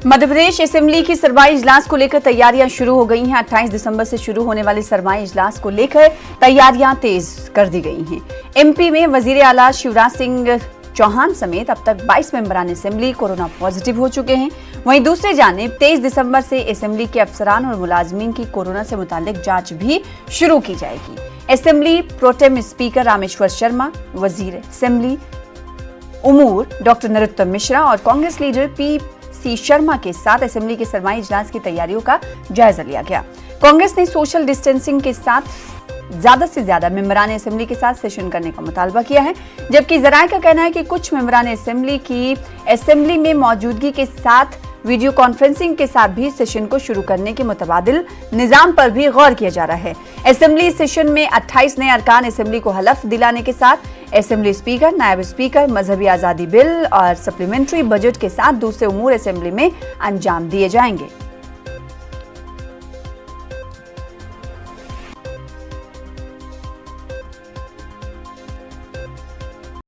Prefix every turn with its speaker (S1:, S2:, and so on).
S1: Madhya Pradesh assembly की सरमाई इजलास को लेकर तैयारियां शुरू हो गई हैं। 28 दिसंबर से शुरू होने वाले सरमाई इजलास को लेकर तैयारियां तेज कर दी गई हैं। एमपी में वजीर आला शिवराज सिंह चौहान समेत अब तक 22 मेंबरान असेंबली कोरोना पॉजिटिव हो चुके हैं। वहीं दूसरी जानिब 23 दिसंबर से असेंबली के अफसरान और मुलाजमीन की कोरोना से मुतालिक जांच भी शुरू की जाएगी। Assembly protem speaker Rameshwar Sharma, वजीर असेंबली उमूर डॉक्टर नरोत्तम मिश्रा और कांग्रेस लीडर पी शर्मा के साथ असेंबली के सरमाई इजलास की तैयारियों का जायजा लिया गया। कांग्रेस ने सोशल डिस्टेंसिंग के साथ ज्यादा से ज्यादा मेंबरान असेंबली के साथ सेशन करने का मुतालबा किया है, जबकि जराये का कहना है कि कुछ मेंबरान असेंबली की असेंबली में मौजूदगी के साथ वीडियो कॉन्फ्रेंसिंग के साथ भी सेशन को शुरू करने के मुतबादिल निजाम पर भी गौर किया जा रहा है। असेंबली सेशन में 28 नए अरकान असेंबली को हलफ दिलाने के साथ असेंबली स्पीकर, नायब स्पीकर, मजहबी आजादी बिल और सप्लीमेंट्री बजट के साथ दूसरे उमूर असेंबली में अंजाम दिए जाएंगे।